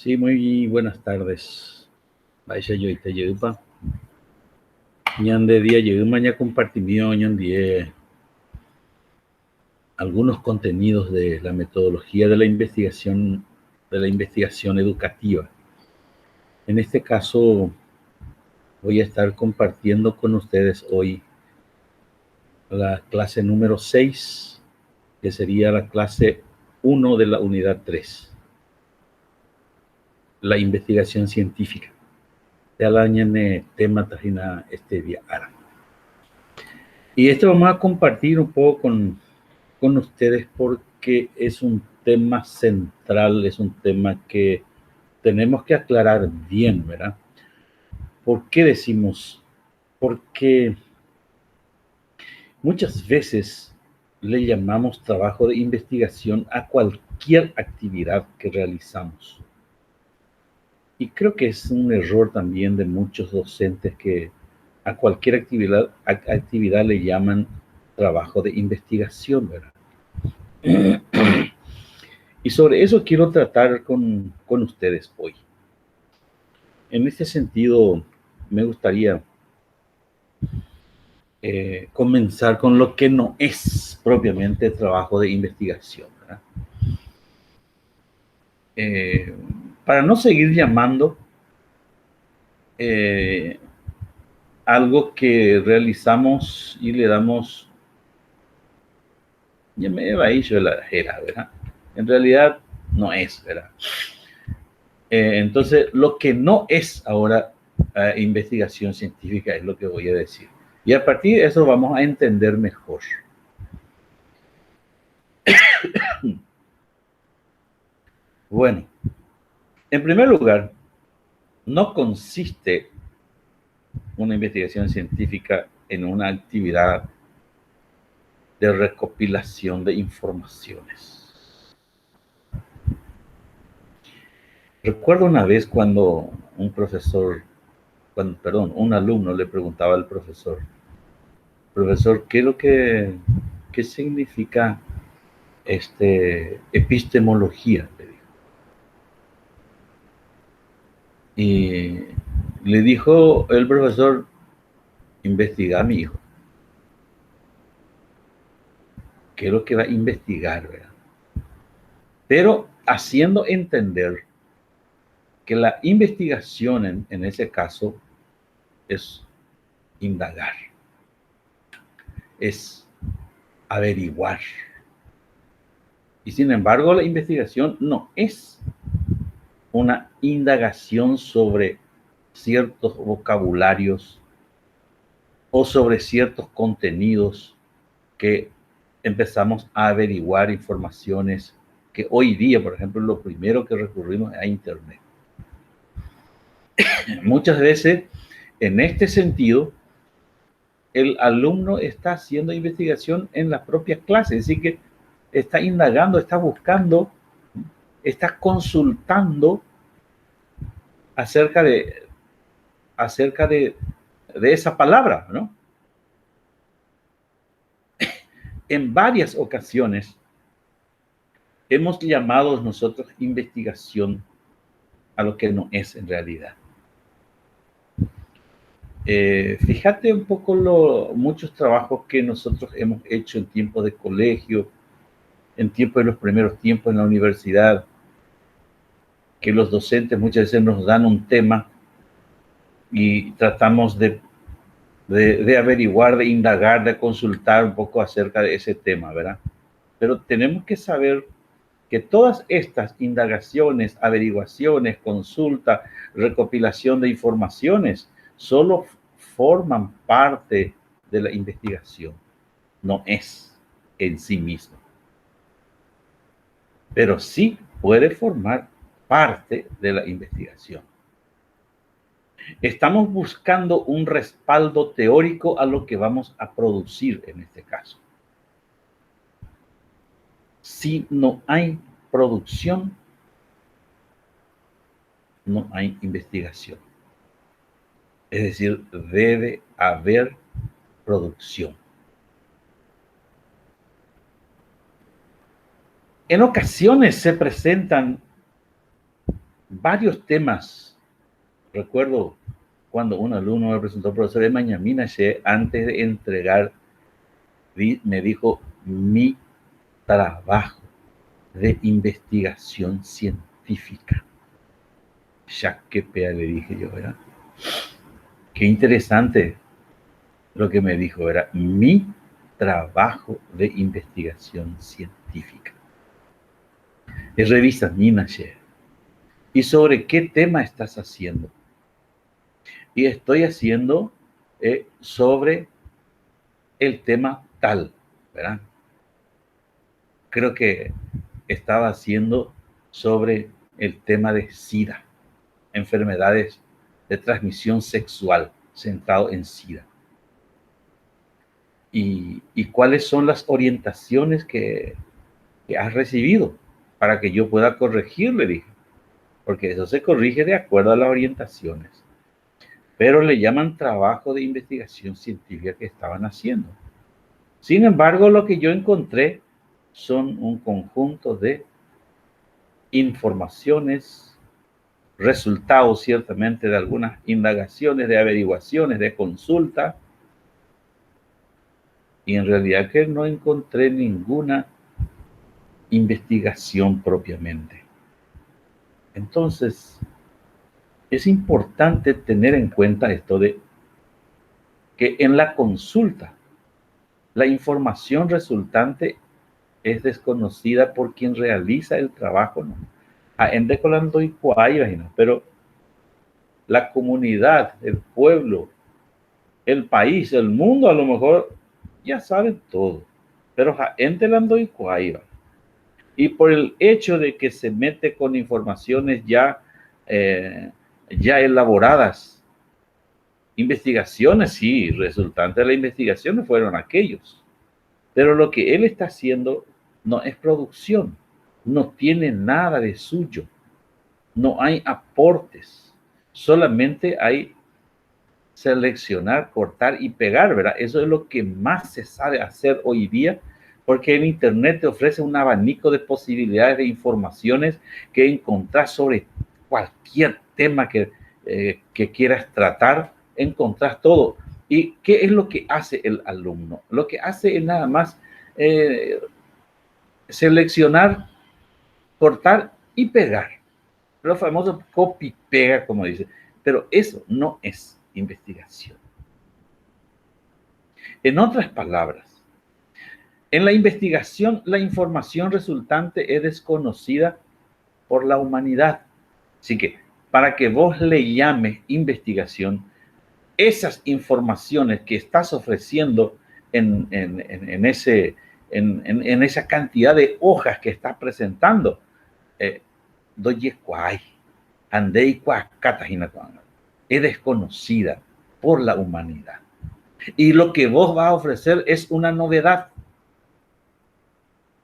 Sí, muy buenas tardes. Vaya yo te lleva. Ñan de día llegué mañana compartimiento ñan die algunos contenidos de la metodología de la investigación educativa. En este caso voy a estar compartiendo con ustedes hoy la clase número 6, que sería la clase 1 de la unidad 3, la investigación científica. Ya la añade tema tajina este día. Y esto vamos a compartir un poco con ustedes porque es un tema central, es un tema que tenemos que aclarar bien, ¿verdad? ¿Por qué decimos? Porque muchas veces le llamamos trabajo de investigación a cualquier actividad que realizamos. Y creo que es un error también de muchos docentes que a cualquier actividad le llaman trabajo de investigación, ¿verdad? Y sobre eso quiero tratar con ustedes hoy. En este sentido, me gustaría comenzar con lo que no es propiamente trabajo de investigación, ¿verdad? Para no seguir llamando algo que realizamos y le damos, ya me va a ir la jera, ¿verdad? En realidad no es, ¿verdad? Entonces, lo que no es ahora investigación científica es lo que voy a decir. Y a partir de eso vamos a entender mejor. Bueno, en primer lugar, no consiste una investigación científica en una actividad de recopilación de informaciones. Recuerdo una vez cuando un alumno le preguntaba al profesor, ¿qué es qué significa epistemología? Le dijo. Y le dijo el profesor, investiga a mi hijo. ¿Qué es lo que va a investigar, verdad? Pero haciendo entender que la investigación en ese caso es indagar, es averiguar. Y sin embargo, la investigación no es una indagación sobre ciertos vocabularios o sobre ciertos contenidos que empezamos a averiguar informaciones que hoy día, por ejemplo, lo primero que recurrimos es a Internet. Muchas veces, en este sentido, el alumno está haciendo investigación en la propia clase, es decir, que está indagando, está buscando, está consultando acerca de esa palabra, ¿no? En varias ocasiones hemos llamado nosotros investigación a lo que no es en realidad. Fíjate un poco muchos trabajos que nosotros hemos hecho en tiempos de colegio, en tiempos de los primeros tiempos en la universidad, que los docentes muchas veces nos dan un tema y tratamos de averiguar, de indagar, de consultar un poco acerca de ese tema, ¿verdad? Pero tenemos que saber que todas estas indagaciones, averiguaciones, consulta, recopilación de informaciones, solo forman parte de la investigación, no es en sí mismo. Pero sí puede formar parte de la investigación. Estamos buscando un respaldo teórico a lo que vamos a producir en este caso. Si no hay producción, no hay investigación. Es decir, debe haber producción. En ocasiones se presentan varios temas. Recuerdo cuando un alumno me presentó, profesor Mañamina, antes de entregar, me dijo, mi trabajo de investigación científica. Ya qué pea, le dije yo, ¿verdad? Qué interesante lo que me dijo, era mi trabajo de investigación científica. Es revista Ninache. ¿Y sobre qué tema estás haciendo? Y estoy haciendo sobre el tema tal, ¿verdad? Creo que estaba haciendo sobre el tema de SIDA, enfermedades de transmisión sexual, centrado en SIDA. ¿Y cuáles son las orientaciones que has recibido para que yo pueda corregir? Le dije, porque eso se corrige de acuerdo a las orientaciones. Pero le llaman trabajo de investigación científica que estaban haciendo. Sin embargo, lo que yo encontré son un conjunto de informaciones, resultados ciertamente de algunas indagaciones, de averiguaciones, de consulta, y en realidad que no encontré ninguna investigación propiamente. Entonces, es importante tener en cuenta esto de que en la consulta la información resultante es desconocida por quien realiza el trabajo, ¿no? Pero la comunidad, el pueblo, el país, el mundo, a lo mejor ya saben todo, pero y por el hecho de que se mete con informaciones ya elaboradas, investigaciones, sí, resultantes de la investigación fueron aquellos, pero lo que él está haciendo no es producción, no tiene nada de suyo, no hay aportes, solamente hay seleccionar, cortar y pegar, ¿verdad? Eso es lo que más se sabe hacer hoy día, porque el Internet te ofrece un abanico de posibilidades de informaciones que encontrás sobre cualquier tema que quieras tratar, encontrás todo. ¿Y qué es lo que hace el alumno? Lo que hace es nada más seleccionar, cortar y pegar. Lo famoso copy-pega, como dice. Pero eso no es investigación. En otras palabras, en la investigación, la información resultante es desconocida por la humanidad. Así que, para que vos le llames investigación, esas informaciones que estás ofreciendo en esa cantidad de hojas que estás presentando, es desconocida por la humanidad. Y lo que vos vas a ofrecer es una novedad.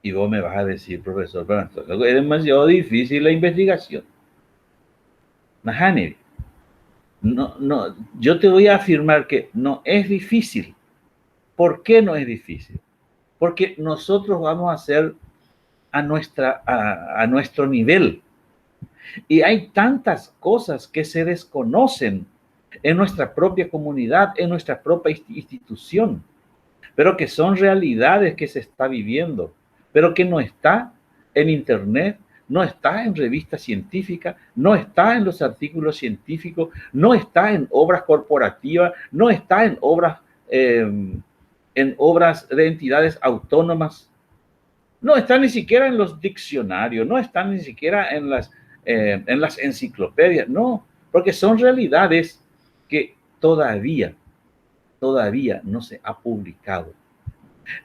Y vos me vas a decir, profesor, pero entonces es demasiado difícil la investigación. No, yo te voy a afirmar que no es difícil. ¿Por qué no es difícil? Porque nosotros vamos a hacer a nuestro nivel. Y hay tantas cosas que se desconocen en nuestra propia comunidad, en nuestra propia institución, pero que son realidades que se está viviendo, pero que no está en Internet, no está en revistas científicas, no está en los artículos científicos, no está en obras corporativas, no está en obras de entidades autónomas, no está ni siquiera en los diccionarios, no está ni siquiera en las enciclopedias, no, porque son realidades que todavía no se ha publicado,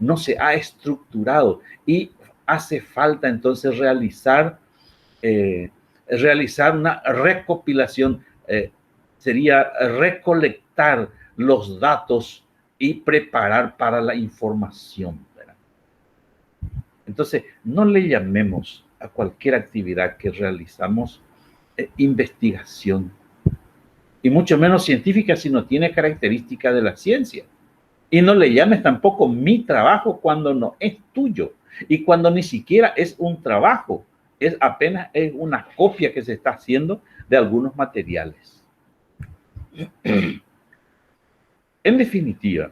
no se ha estructurado y hace falta entonces realizar una recopilación, sería recolectar los datos y preparar para la información, ¿verdad? Entonces, no le llamemos a cualquier actividad que realizamos investigación, y mucho menos científica si no tiene característica de la ciencia. Y no le llames tampoco mi trabajo cuando no es tuyo y cuando ni siquiera es un trabajo, apenas es una copia que se está haciendo de algunos materiales. En definitiva,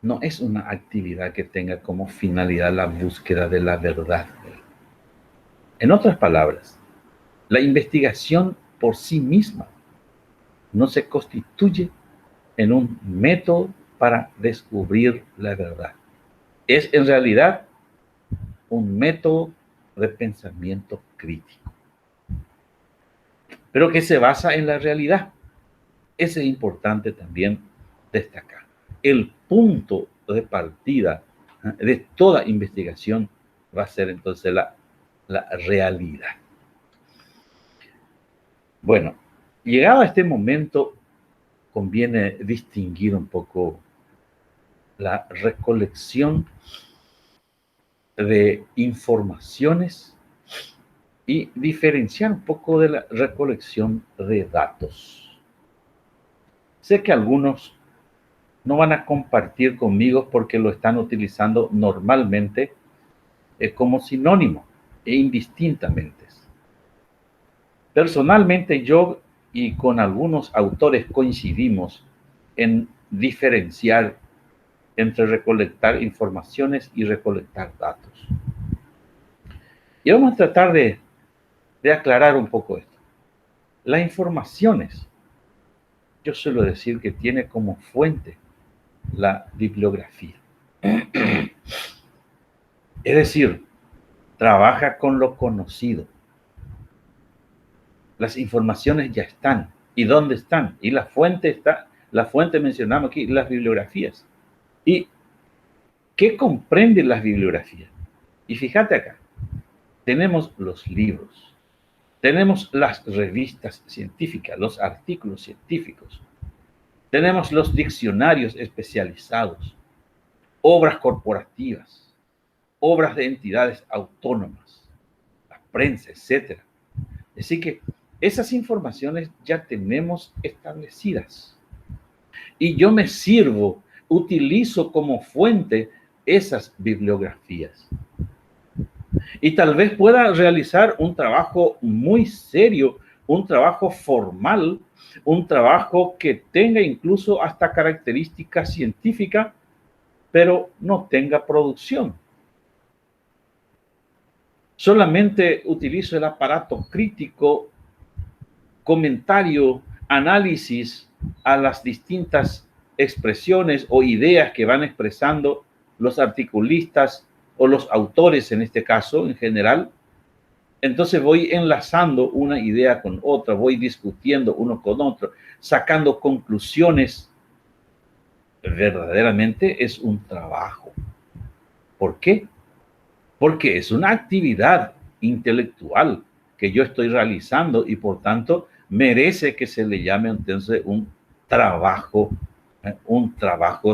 no es una actividad que tenga como finalidad la búsqueda de la verdad. En otras palabras, la investigación por sí misma no se constituye en un método para descubrir la verdad. Es en realidad un método de pensamiento crítico, pero que se basa en la realidad. Ese es importante también destacar. El punto de partida de toda investigación va a ser entonces la realidad. Bueno, llegado a este momento, conviene distinguir un poco la recolección de informaciones y diferenciar un poco de la recolección de datos. Sé que algunos no van a compartir conmigo porque lo están utilizando normalmente como sinónimo e indistintamente. Personalmente yo y con algunos autores coincidimos en diferenciar entre recolectar informaciones y recolectar datos. Y vamos a tratar de aclarar un poco esto. Las informaciones, yo suelo decir que tiene como fuente la bibliografía. Es decir, trabaja con lo conocido. Las informaciones ya están. ¿Y dónde están? Y la fuente está, la fuente mencionamos aquí, las bibliografías. ¿Y qué comprenden las bibliografías? Y fíjate acá, tenemos los libros, tenemos las revistas científicas, los artículos científicos, tenemos los diccionarios especializados, obras corporativas, obras de entidades autónomas, la prensa, etc. Así que esas informaciones ya tenemos establecidas. Y yo me sirvo, utilizo como fuente esas bibliografías. Y tal vez pueda realizar un trabajo muy serio, un trabajo formal, un trabajo que tenga incluso hasta característica científica, pero no tenga producción. Solamente utilizo el aparato crítico, comentario, análisis a las distintas expresiones o ideas que van expresando los articulistas o los autores en este caso en general. Entonces voy enlazando una idea con otra, voy discutiendo uno con otro, sacando conclusiones. Verdaderamente es un trabajo. ¿Por qué? Porque es una actividad intelectual que yo estoy realizando y por tanto merece que se le llame entonces un trabajo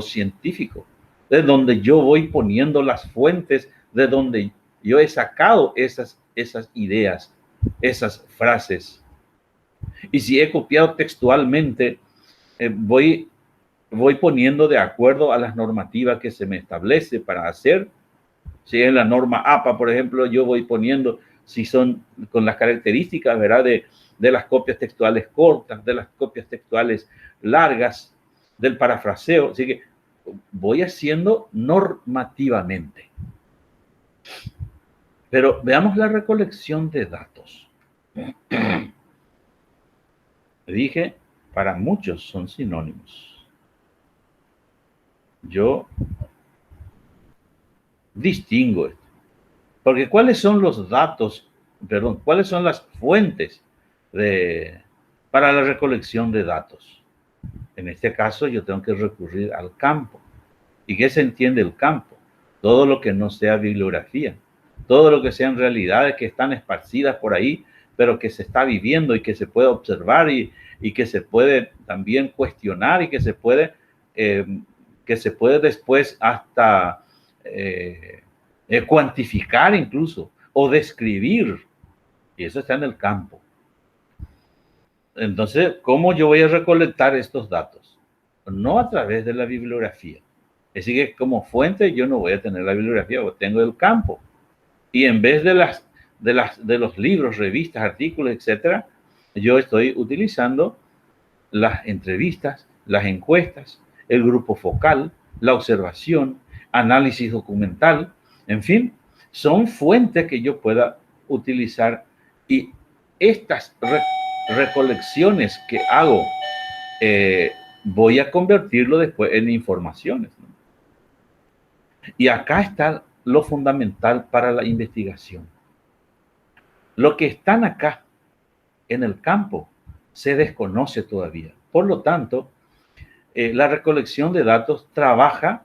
científico, de donde yo voy poniendo las fuentes, de donde yo he sacado esas ideas, esas frases. Y si he copiado textualmente, voy poniendo de acuerdo a las normativas que se me establece para hacer. Si es la norma APA, por ejemplo, yo voy poniendo si son con las características, ¿verdad? De las copias textuales cortas, de las copias textuales largas, del parafraseo. Así que voy haciendo normativamente. Pero veamos la recolección de datos. Dije, para muchos son sinónimos. Yo distingo esto. Porque ¿cuáles son los datos, cuáles son las fuentes para la recolección de datos? En este caso yo tengo que recurrir al campo. ¿Y qué se entiende el campo? Todo lo que no sea bibliografía, todo lo que sean realidades que están esparcidas por ahí, pero que se está viviendo y que se puede observar y que se puede también cuestionar y que se puede después hasta cuantificar incluso o describir. Y eso está en el campo. Entonces, ¿cómo yo voy a recolectar estos datos? No a través de la bibliografía. Es decir, que como fuente yo no voy a tener la bibliografía, porque tengo el campo. Y en vez de los libros, revistas, artículos, etcétera, yo estoy utilizando las entrevistas, las encuestas, el grupo focal, la observación, análisis documental, en fin, son fuentes que yo pueda utilizar, y estas recolecciones que hago voy a convertirlo después en informaciones, ¿no? Y acá está lo fundamental para la investigación. Lo que están acá en el campo se desconoce todavía. Por lo tanto, la recolección de datos trabaja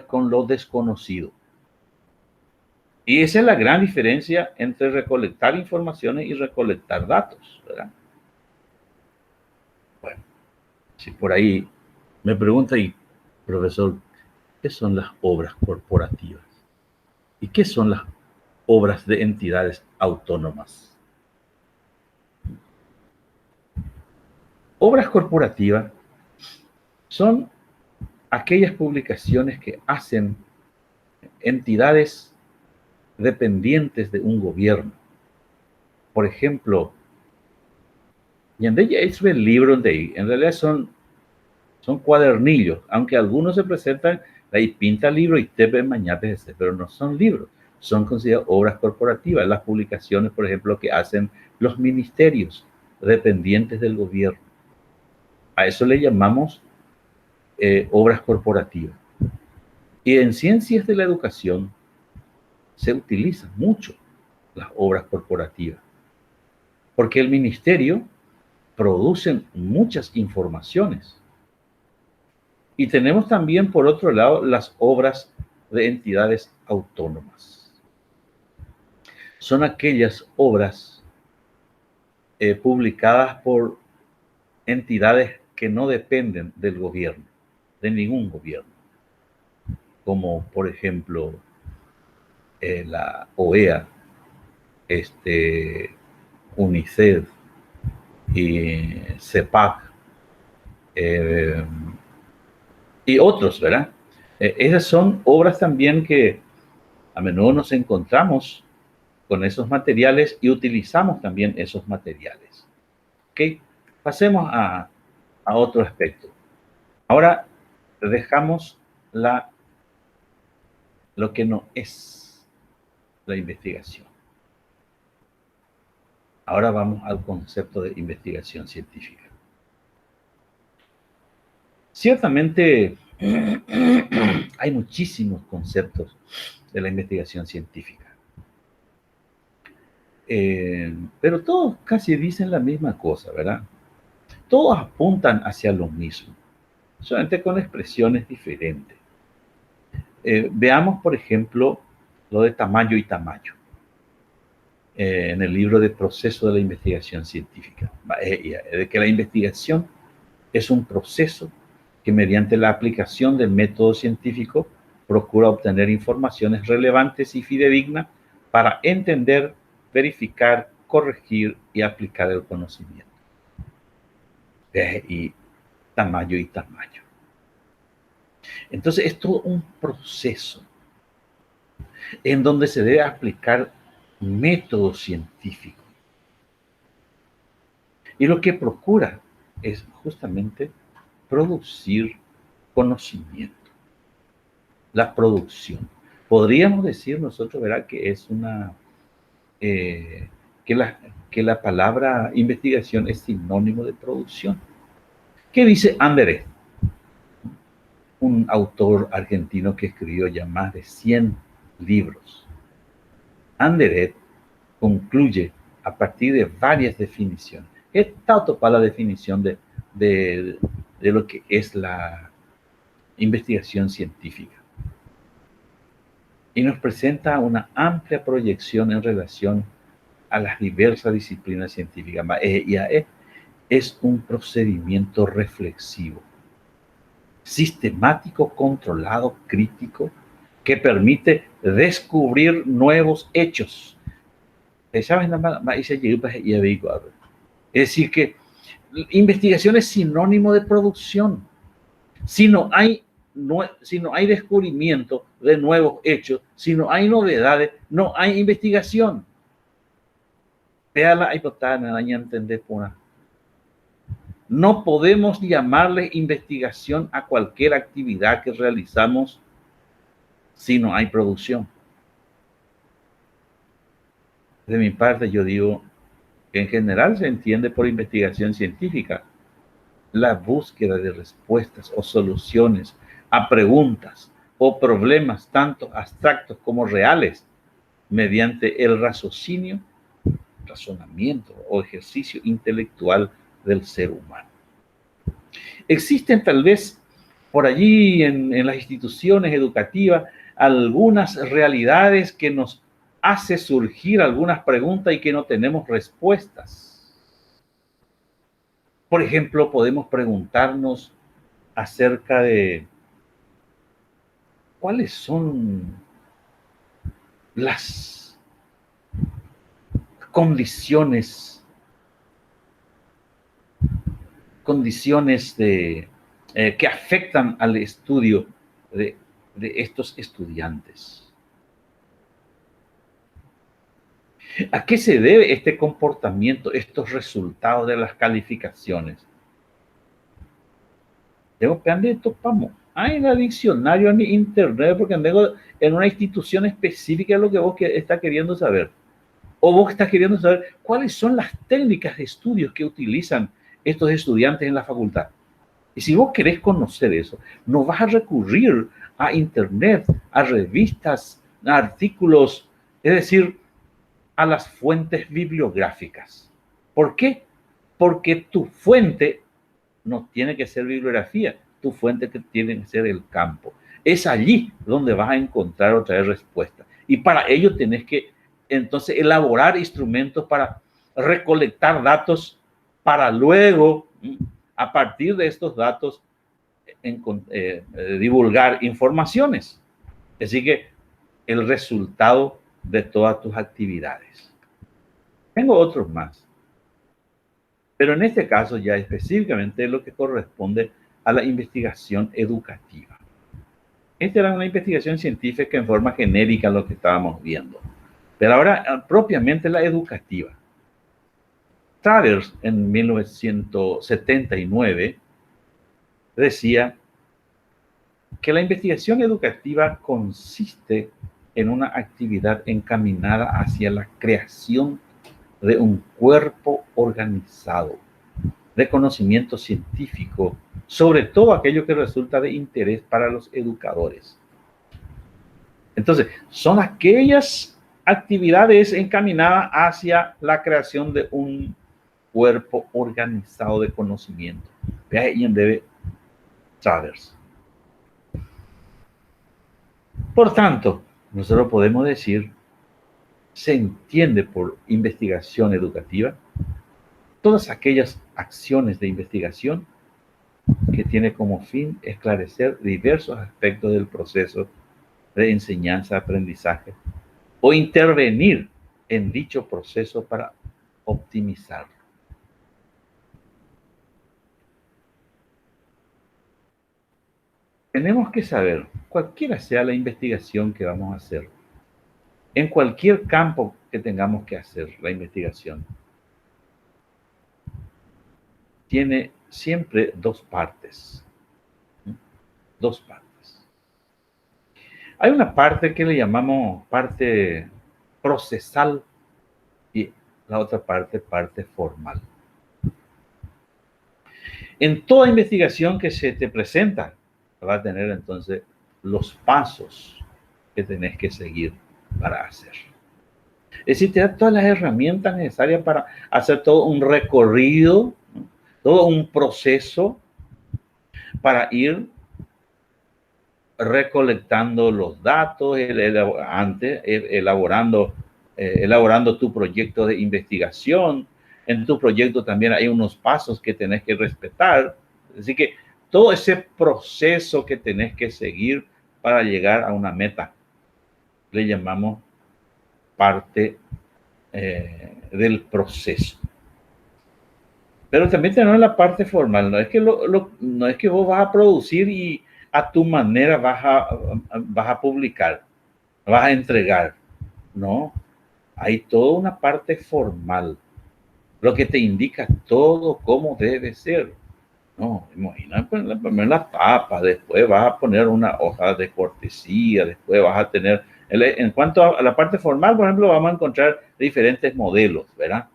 con lo desconocido. Y esa es la gran diferencia entre recolectar informaciones y recolectar datos, ¿verdad? Bueno, si por ahí me pregunta, y profesor, ¿qué son las obras corporativas? ¿Y qué son las obras de entidades autónomas? Obras corporativas son aquellas publicaciones que hacen entidades dependientes de un gobierno. Por ejemplo, y en el libro de ahí, en realidad son cuadernillos, aunque algunos se presentan, ahí pinta libro y te ven mañana, pero no son libros, son consideradas obras corporativas, las publicaciones, por ejemplo, que hacen los ministerios dependientes del gobierno. A eso le llamamos obras corporativas. Y en ciencias de la educación se utilizan mucho las obras corporativas, porque el ministerio produce muchas informaciones. Y tenemos también, por otro lado, las obras de entidades autónomas. Son aquellas obras publicadas por entidades que no dependen del gobierno, de ningún gobierno, como por ejemplo la OEA, UNICEF y CEPAC, y otros, ¿verdad? Esas son obras también que a menudo nos encontramos con esos materiales y utilizamos también esos materiales. ¿Ok? Pasemos a otro aspecto. Ahora dejamos lo que no es la investigación. Ahora vamos al concepto de investigación científica. Ciertamente hay muchísimos conceptos de la investigación científica, pero todos casi dicen la misma cosa, ¿verdad? Todos apuntan hacia lo mismo, solamente con expresiones diferentes. Veamos, por ejemplo, lo de Tamayo y Tamayo, en el libro de Proceso de la Investigación Científica, de que la investigación es un proceso que mediante la aplicación del método científico procura obtener informaciones relevantes y fidedignas para entender, verificar, corregir y aplicar el conocimiento. Y Tamayo y Tamayo. Entonces es todo un proceso en donde se debe aplicar método científico. Y lo que procura es justamente producir conocimiento. La producción. Podríamos decir nosotros, ¿verdad?, que es que la palabra investigación es sinónimo de producción. ¿Qué dice Anderet? Un autor argentino que escribió ya más de 100 libros. Anderet concluye a partir de varias definiciones. Está topada la definición de lo que es la investigación científica. Y nos presenta una amplia proyección en relación a las diversas disciplinas científicas. Es un procedimiento reflexivo, sistemático, controlado, crítico, que permite descubrir nuevos hechos. Es decir, que investigación es sinónimo de producción. Si no hay si no hay descubrimiento de nuevos hechos, si no hay novedades, no hay investigación. Véala, entender una. No podemos llamarle investigación a cualquier actividad que realizamos si no hay producción. De mi parte, yo digo que en general se entiende por investigación científica la búsqueda de respuestas o soluciones a preguntas o problemas tanto abstractos como reales mediante el raciocinio, razonamiento o ejercicio intelectual del ser humano. Existen tal vez por allí en las instituciones educativas algunas realidades que nos hace surgir algunas preguntas y que no tenemos respuestas. Por ejemplo, podemos preguntarnos acerca de cuáles son las condiciones que afectan al estudio de estos estudiantes. ¿A qué se debe este comportamiento, estos resultados de las calificaciones? Depende de topamos. Hay en el diccionario, en internet, porque tengo en una institución específica de lo que vos estás queriendo saber. O vos estás queriendo saber cuáles son las técnicas de estudios que utilizan estos estudiantes en la facultad. Y si vos querés conocer eso, no vas a recurrir a internet, a revistas, a artículos, es decir, a las fuentes bibliográficas. ¿Por qué? Porque tu fuente no tiene que ser bibliografía, tu fuente tiene que ser el campo. Es allí donde vas a encontrar o traer respuestas. Y para ello tenés que entonces elaborar instrumentos para recolectar datos para luego, a partir de estos datos, divulgar informaciones. Así que el resultado de todas tus actividades. Tengo otros más, pero en este caso ya específicamente lo que corresponde a la investigación educativa. Esta era una investigación científica en forma genérica lo que estábamos viendo, pero ahora propiamente la educativa. Travers en 1979 decía que la investigación educativa consiste en una actividad encaminada hacia la creación de un cuerpo organizado de conocimiento científico, sobre todo aquello que resulta de interés para los educadores. Entonces, son aquellas actividades encaminadas hacia la creación de un cuerpo organizado de conocimiento. Vea ahí en debe Travers. Por tanto, nosotros podemos decir, se entiende por investigación educativa todas aquellas acciones de investigación que tiene como fin esclarecer diversos aspectos del proceso de enseñanza-aprendizaje o intervenir en dicho proceso para optimizarlo. Tenemos que saber, cualquiera sea la investigación que vamos a hacer, en cualquier campo que tengamos que hacer la investigación, tiene siempre dos partes. Dos partes. Hay una parte que le llamamos parte procesal y la otra parte formal. En toda investigación que se te presenta, va a tener entonces los pasos que tenés que seguir para hacer. Es decir, te da todas las herramientas necesarias para hacer todo un recorrido, todo un proceso para ir recolectando los datos, elaborando tu proyecto de investigación. En tu proyecto también hay unos pasos que tenés que respetar. Así que todo ese proceso que tenés que seguir para llegar a una meta, le llamamos parte del proceso. Pero también tenemos la parte formal. No es que, no es que vos vas a producir y a tu manera vas a publicar, vas a entregar. No, hay toda una parte formal, lo que te indica todo cómo debe ser. No, imagina poner la tapa, después vas a poner una hoja de cortesía, después vas a tener, en cuanto a la parte formal, por ejemplo, vamos a encontrar diferentes modelos, ¿verdad?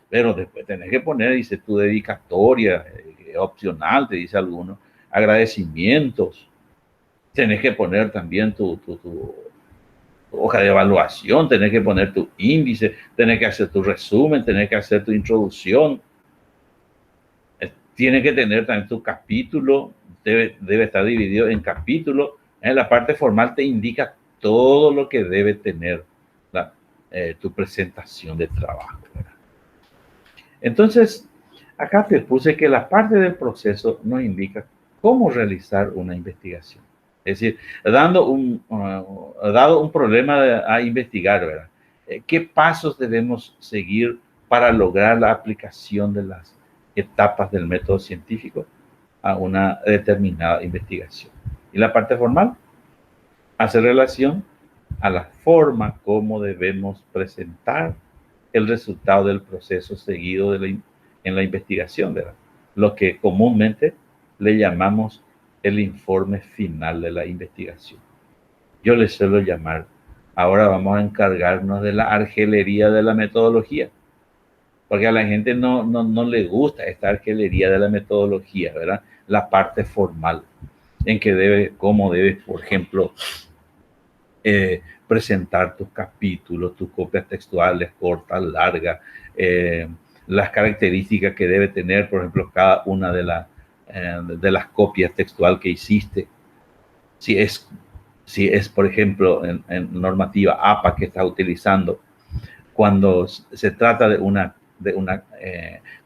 Pero después tenés que poner, dice, tu dedicatoria, opcional, te dice alguno, agradecimientos, tenés que poner también tu hoja de evaluación, tenés que poner tu índice, tenés que hacer tu resumen, tenés que hacer tu introducción, tiene que tener también tu capítulo, debe estar dividido en capítulos. En la parte formal te indica todo lo que debe tener tu presentación de trabajo, ¿verdad? Entonces, acá te puse que la parte del proceso nos indica cómo realizar una investigación. Es decir, dado un problema a investigar, ¿verdad? ¿Qué pasos debemos seguir para lograr la aplicación de las etapas del método científico a una determinada investigación? Y la parte formal hace relación a la forma como debemos presentar el resultado del proceso seguido en la investigación, ¿verdad? Lo que comúnmente le llamamos el informe final de la investigación. Yo le suelo llamar, ahora vamos a encargarnos de la argelería de la metodología, porque a la gente no le gusta esta argelería de la metodología, ¿verdad? La parte formal, en que cómo debes, por ejemplo, presentar tus capítulos, tus copias textuales, cortas, largas, las características que debe tener, por ejemplo, cada una de las copias textual que hiciste. Si es por ejemplo, en normativa APA que estás utilizando, cuando se trata de una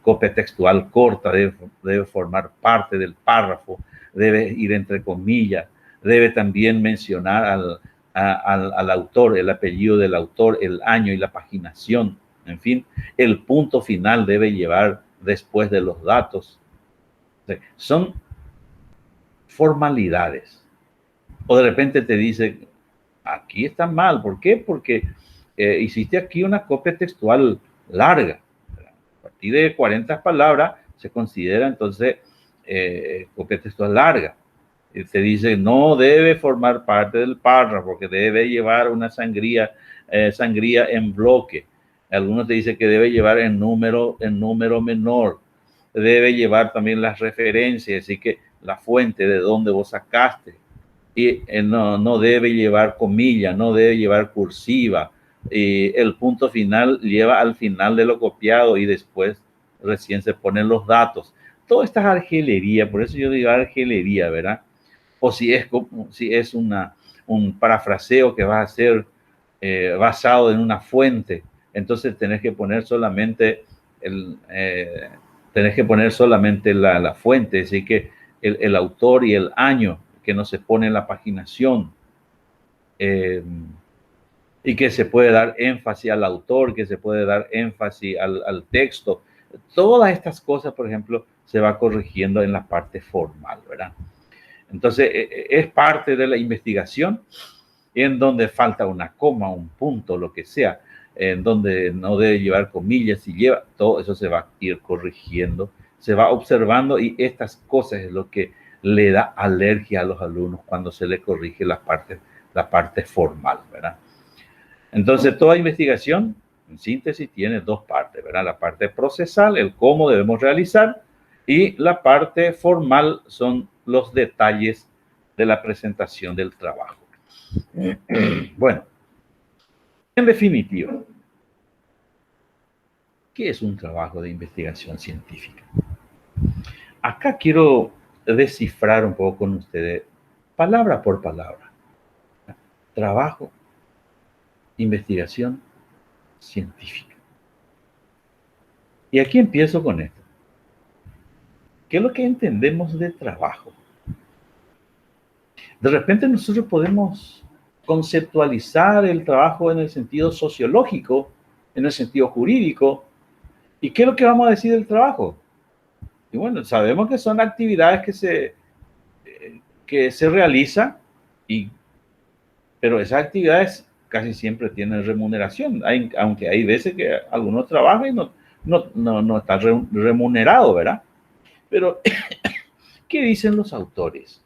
copia textual corta, debe formar parte del párrafo, debe ir entre comillas, debe también mencionar al autor, el apellido del autor, el año y la paginación, en fin, el punto final debe llevar después de los datos. Son formalidades. O de repente te dice, aquí está mal, ¿por qué? Porque hiciste aquí una copia textual larga, a partir de 40 palabras se considera entonces copia textual larga. Se dice no debe formar parte del párrafo, porque debe llevar una sangría en bloque. Algunos te dicen que debe llevar en número menor, debe llevar también las referencias, así que la fuente de donde vos sacaste, y no debe llevar comilla, no debe llevar cursiva, y el punto final lleva al final de lo copiado y después recién se ponen los datos. Toda esta argelería, por eso yo digo argelería, ¿verdad? O si es un parafraseo que vas a hacer basado en una fuente, entonces tenés que poner solamente la fuente, así que el autor y el año que no se pone en la paginación, y que se puede dar énfasis al autor, que se puede dar énfasis al texto. Todas estas cosas, por ejemplo, se va corrigiendo en la parte formal, ¿verdad? Entonces, es parte de la investigación en donde falta una coma, un punto, lo que sea, en donde no debe llevar comillas, si lleva, todo eso se va a ir corrigiendo, se va observando, y estas cosas es lo que le da alergia a los alumnos cuando se le corrige la parte formal, ¿verdad? Entonces, toda investigación, en síntesis, tiene dos partes, ¿verdad? La parte procesal, el cómo debemos realizar, y la parte formal son los detalles de la presentación del trabajo. Bueno, en definitiva, ¿qué es un trabajo de investigación científica? Acá quiero descifrar un poco con ustedes, palabra por palabra. Trabajo, investigación científica. Y aquí empiezo con esto. ¿Qué es lo que entendemos de trabajo? De repente nosotros podemos conceptualizar el trabajo en el sentido sociológico, en el sentido jurídico. ¿Y qué es lo que vamos a decir del trabajo? Y bueno, sabemos que son actividades que se realiza, pero esas actividades casi siempre tienen remuneración, aunque hay veces que algunos trabajan y no está remunerado, ¿verdad? Pero, ¿qué dicen los autores?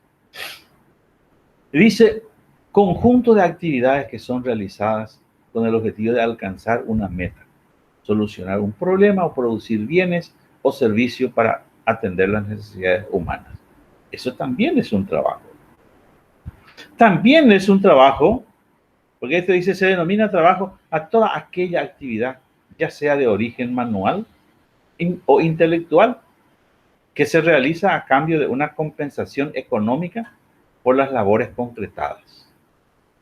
Dice, conjunto de actividades que son realizadas con el objetivo de alcanzar una meta, solucionar un problema o producir bienes o servicios para atender las necesidades humanas. Eso también es un trabajo. También es un trabajo, porque esto dice, se denomina trabajo a toda aquella actividad, ya sea de origen manual o intelectual, que se realiza a cambio de una compensación económica por las labores concretadas.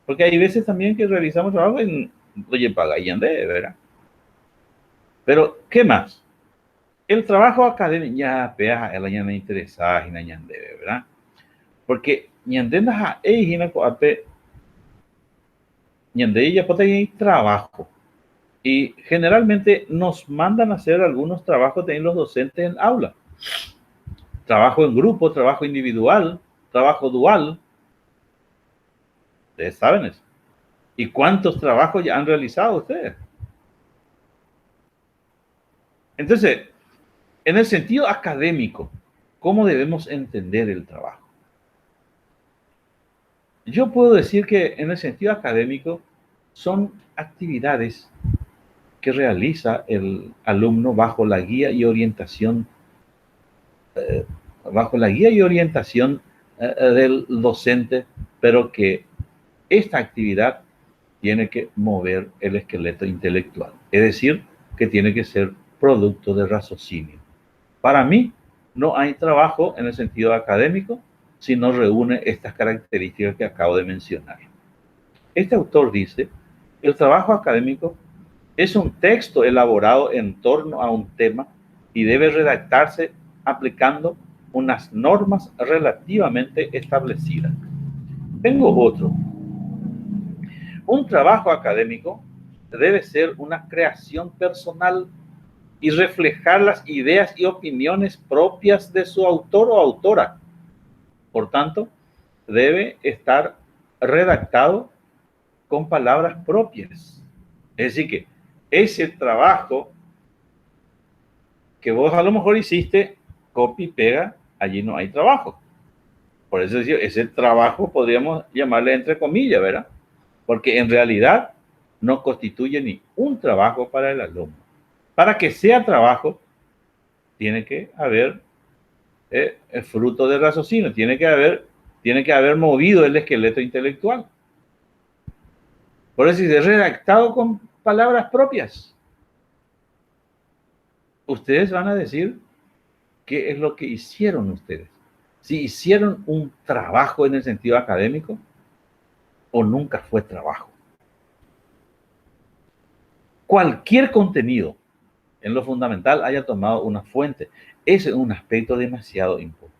Porque hay veces también que realizamos trabajo en, oye, paga y ande, ¿verdad? Pero, ¿qué más? El trabajo académico, ya, pea, el año me interesa, ¿verdad? Porque, ñande na hina ko ape, ñande ya puede trabajo. Y generalmente nos mandan a hacer algunos trabajos de los docentes en aula. Trabajo en grupo, trabajo individual, trabajo dual. Ustedes saben eso. ¿Y cuántos trabajos ya han realizado ustedes? Entonces, en el sentido académico, ¿cómo debemos entender el trabajo? Yo puedo decir que en el sentido académico son actividades que realiza el alumno bajo la guía y orientación del docente, pero que esta actividad tiene que mover el esqueleto intelectual, es decir, que tiene que ser producto de raciocinio. Para mí, no hay trabajo en el sentido académico si no reúne estas características que acabo de mencionar. Este autor dice, el trabajo académico es un texto elaborado en torno a un tema y debe redactarse aplicando unas normas relativamente establecidas. Tengo otro. Un trabajo académico debe ser una creación personal y reflejar las ideas y opiniones propias de su autor o autora. Por tanto, debe estar redactado con palabras propias. Es decir, que ese trabajo que vos a lo mejor hiciste, copy, pega, allí no hay trabajo. Por eso ese trabajo podríamos llamarle entre comillas, ¿verdad? Porque en realidad no constituye ni un trabajo para el alumno. Para que sea trabajo, tiene que haber el fruto del raciocinio, tiene que haber movido el esqueleto intelectual. Por eso es redactado con palabras propias. Ustedes van a decir qué es lo que hicieron ustedes. Si hicieron un trabajo en el sentido académico o nunca fue trabajo. Cualquier contenido en lo fundamental haya tomado una fuente. Ese es un aspecto demasiado importante.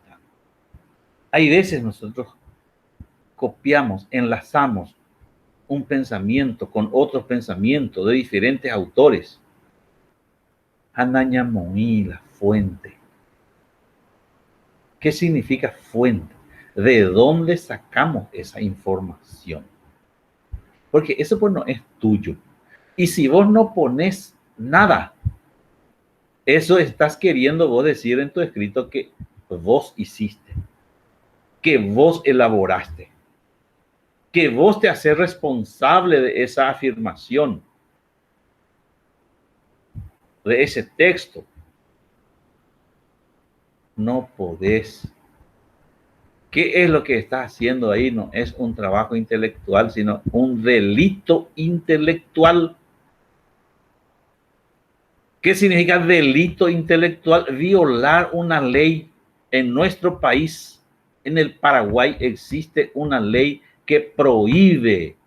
Hay veces nosotros copiamos, enlazamos un pensamiento con otros pensamientos de diferentes autores. Anañamoí, la fuente. ¿Qué significa fuente? ¿De dónde sacamos esa información? Porque eso pues no es tuyo. Y si vos no pones nada, eso estás queriendo vos decir en tu escrito que vos hiciste, que vos elaboraste, que vos te haces responsable de esa afirmación, de ese texto. No podés. ¿Qué es lo que estás haciendo ahí? No es un trabajo intelectual, sino un delito intelectual. ¿Qué significa delito intelectual? Violar una ley. En nuestro país, en el Paraguay, existe una ley que prohíbe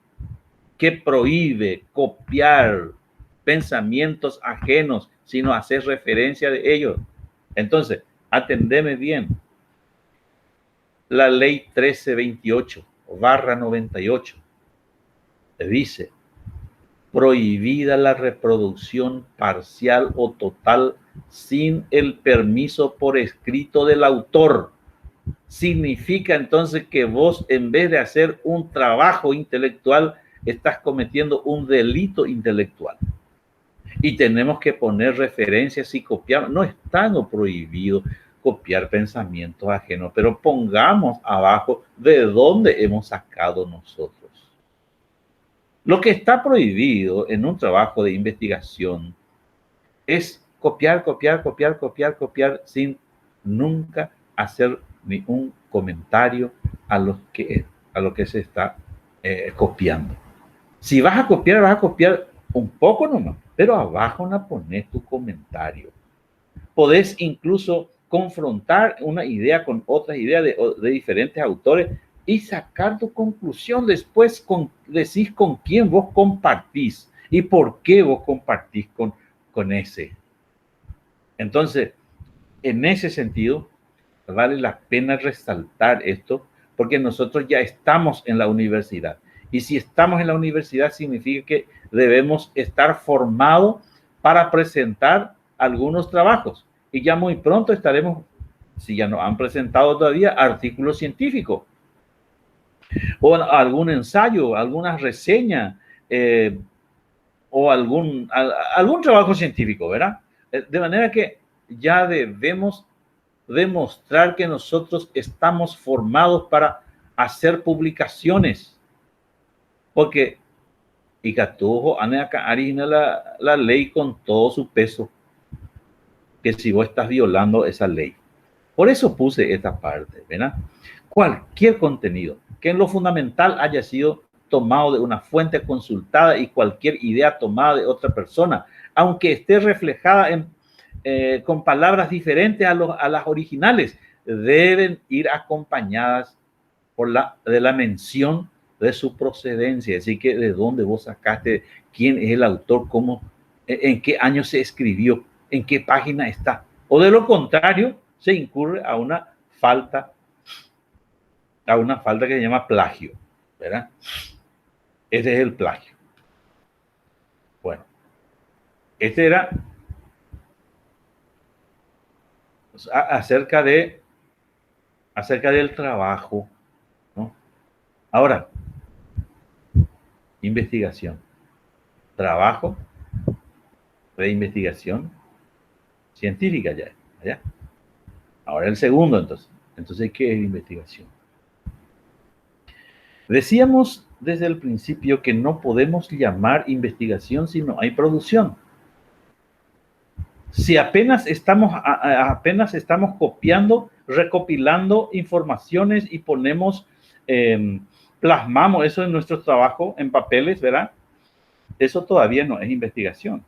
copiar pensamientos ajenos, sino hacer referencia de ellos. Entonces, atendeme bien. La ley 1328/98 dice: prohibida la reproducción parcial o total sin el permiso por escrito del autor. significa entonces que vos, en vez de hacer un trabajo intelectual, estás cometiendo un delito intelectual. Y tenemos que poner referencias y copiar. No está no prohibido copiar pensamientos ajenos, pero pongamos abajo de dónde hemos sacado nosotros. Lo que está prohibido en un trabajo de investigación es copiar, copiar, copiar, copiar, copiar sin nunca hacer ni un comentario a lo que se está copiando. Si vas a copiar un poco nomás, pero abajo no pones tu comentario. Podés incluso confrontar una idea con otras ideas de diferentes autores y sacar tu conclusión. Después decís con quién vos compartís y por qué vos compartís con ese. Entonces, en ese sentido, vale la pena resaltar esto, porque nosotros ya estamos en la universidad. Y si estamos en la universidad, significa que debemos estar formados para presentar algunos trabajos. Y ya muy pronto estaremos, si ya no han presentado todavía, artículos científicos o algún ensayo, alguna reseña o algún trabajo científico, ¿verdad? De manera que ya debemos demostrar que nosotros estamos formados para hacer publicaciones. Porque Icatujo acá harina la ley con todo su peso, que si vos estás violando esa ley. Por eso puse esta parte, ¿verdad? Cualquier contenido que en lo fundamental haya sido tomado de una fuente consultada y cualquier idea tomada de otra persona, aunque esté reflejada con palabras diferentes a las originales, deben ir acompañadas de la mención de su procedencia, así que de dónde vos sacaste, quién es el autor, cómo, en qué año se escribió, en qué página está, o de lo contrario se incurre a una falta que se llama plagio, ¿verdad? Ese es el plagio. Bueno, este era acerca del trabajo, ¿no? Ahora, investigación, trabajo de investigación científica ya. Ahora el segundo, entonces, ¿qué es investigación? Decíamos desde el principio que no podemos llamar investigación si no hay producción. Si apenas estamos copiando, recopilando informaciones y plasmamos eso en nuestro trabajo en papeles, ¿verdad? Eso todavía no es investigación.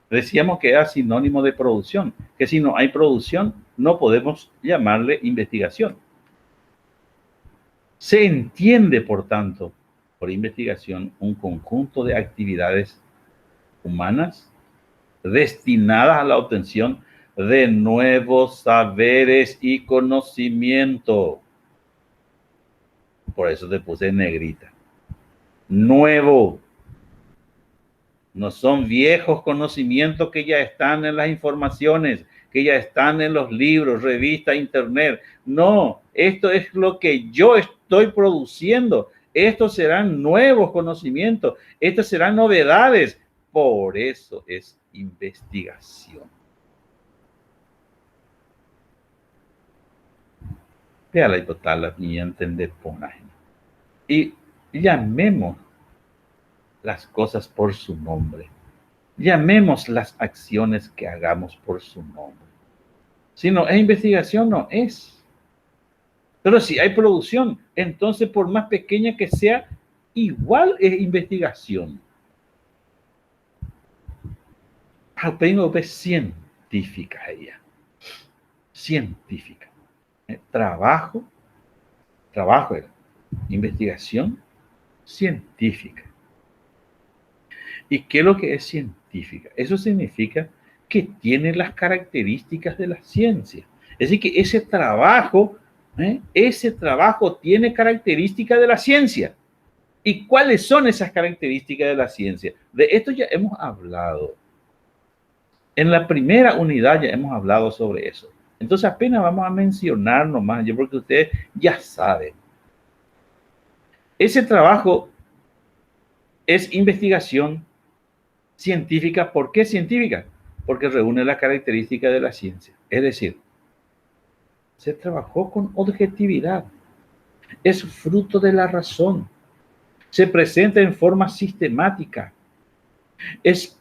Decíamos que era sinónimo de producción, que si no hay producción, no podemos llamarle investigación. Se entiende, por tanto, por investigación, un conjunto de actividades humanas destinadas a la obtención de nuevos saberes y conocimiento. Por eso te puse en negrita. Nuevo. No son viejos conocimientos que ya están en las informaciones, que ya están en los libros, revistas, internet. No, esto es lo que yo estoy produciendo. Estos serán nuevos conocimientos. Estas serán novedades. Por eso es investigación. Vea la hipotala y entender ponaje. Y llamemos las cosas por su nombre. Llamemos las acciones que hagamos por su nombre. Si no es investigación, no es. Pero si hay producción, entonces por más pequeña que sea, igual es investigación. Tengo que científica ella. Científica. Trabajo, investigación científica. ¿Y qué es lo que es científica? Eso significa que tiene las características de la ciencia. Es decir, que ese trabajo tiene características de la ciencia. ¿Y cuáles son esas características de la ciencia? De esto ya hemos hablado. En la primera unidad ya hemos hablado sobre eso. Entonces apenas vamos a mencionar nomás, yo porque ustedes ya saben. Ese trabajo es investigación científica. ¿Por qué científica? Porque reúne las características de la ciencia. Es decir, se trabajó con objetividad. Es fruto de la razón. Se presenta en forma sistemática. Es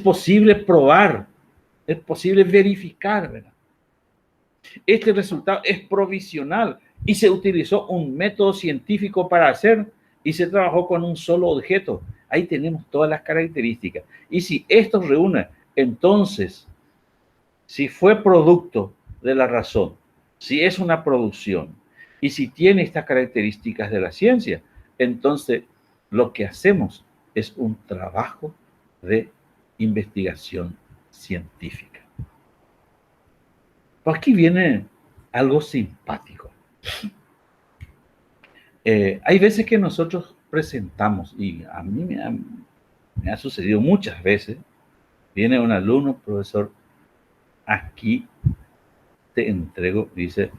posible probar, es posible verificar, ¿verdad? Este resultado es provisional y se utilizó un método científico para hacer y se trabajó con un solo objeto. Ahí tenemos todas las características. Y si esto reúne, entonces, si fue producto de la razón, si es una producción y si tiene estas características de la ciencia, entonces lo que hacemos es un trabajo de investigación científica. Pues aquí viene algo simpático. Hay veces que nosotros presentamos, y a mí me ha sucedido muchas veces, viene un alumno, profesor, aquí te entrego, dice,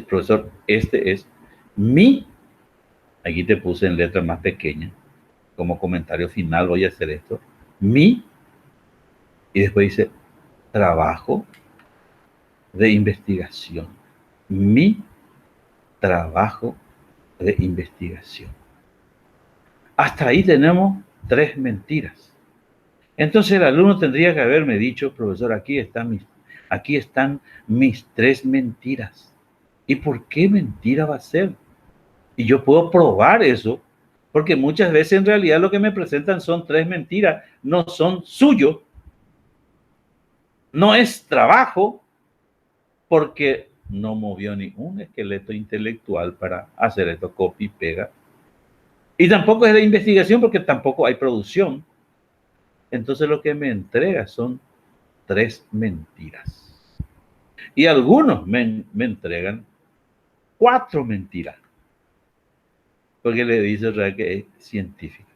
profesor, este es mi, aquí te puse en letra más pequeña, como comentario final voy a hacer esto, mi, y después dice, trabajo de investigación, mi trabajo de investigación. Hasta ahí tenemos 3 mentiras. Entonces el alumno tendría que haberme dicho, profesor, aquí están mis 3 mentiras. ¿Y por qué mentira va a ser? Y yo puedo probar eso, porque muchas veces en realidad lo que me presentan son 3 mentiras, no son suyo, no es trabajo, porque no movió ni un esqueleto intelectual para hacer esto, copy y pega. Y tampoco es de investigación porque tampoco hay producción. Entonces lo que me entrega son 3 mentiras. Y algunos me entregan 4 mentiras. Porque le dice que es científica,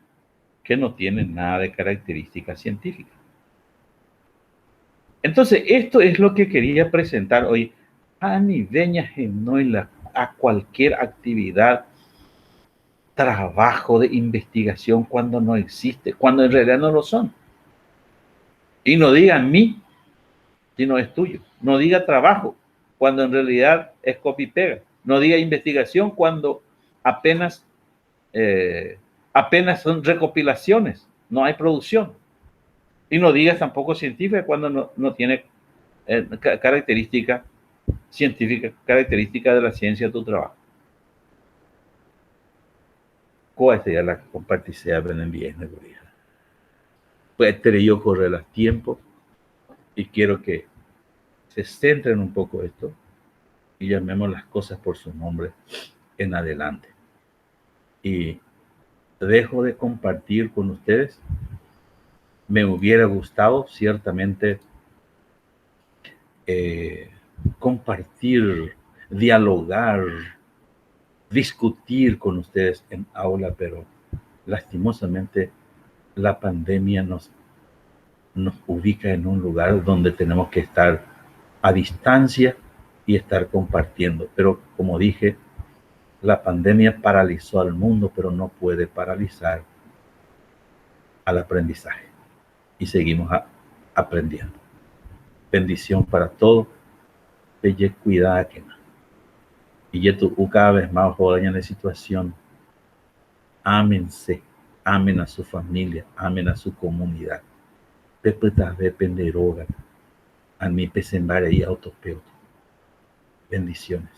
que no tiene nada de características científicas. Entonces, esto es lo que quería presentar hoy a niveña genoila, a cualquier actividad, trabajo de investigación cuando no existe, cuando en realidad no lo son. Y no diga mí, si no es tuyo. No diga trabajo, cuando en realidad es copy y pega. No diga investigación cuando apenas son recopilaciones, no hay producción. Y no digas tampoco científica cuando no tiene característica científica, característica de la ciencia de tu trabajo. ¿Cuál sería la compartición en bien? Pues yo correr los tiempos y quiero que se centren un poco esto y llamemos las cosas por su nombre en adelante. Y dejo de compartir con ustedes. Me hubiera gustado ciertamente compartir, dialogar, discutir con ustedes en aula, pero lastimosamente la pandemia nos ubica en un lugar donde tenemos que estar a distancia y estar compartiendo. Pero como dije, la pandemia paralizó al mundo, pero no puede paralizar al aprendizaje. Y seguimos aprendiendo. Bendición para todos. Pelle cuidado que no. Y esto cada vez más joder en la situación. Ámense, amen a su familia, amen a su comunidad. Después de penderoga, a mi pesembar y autopeo. Bendiciones.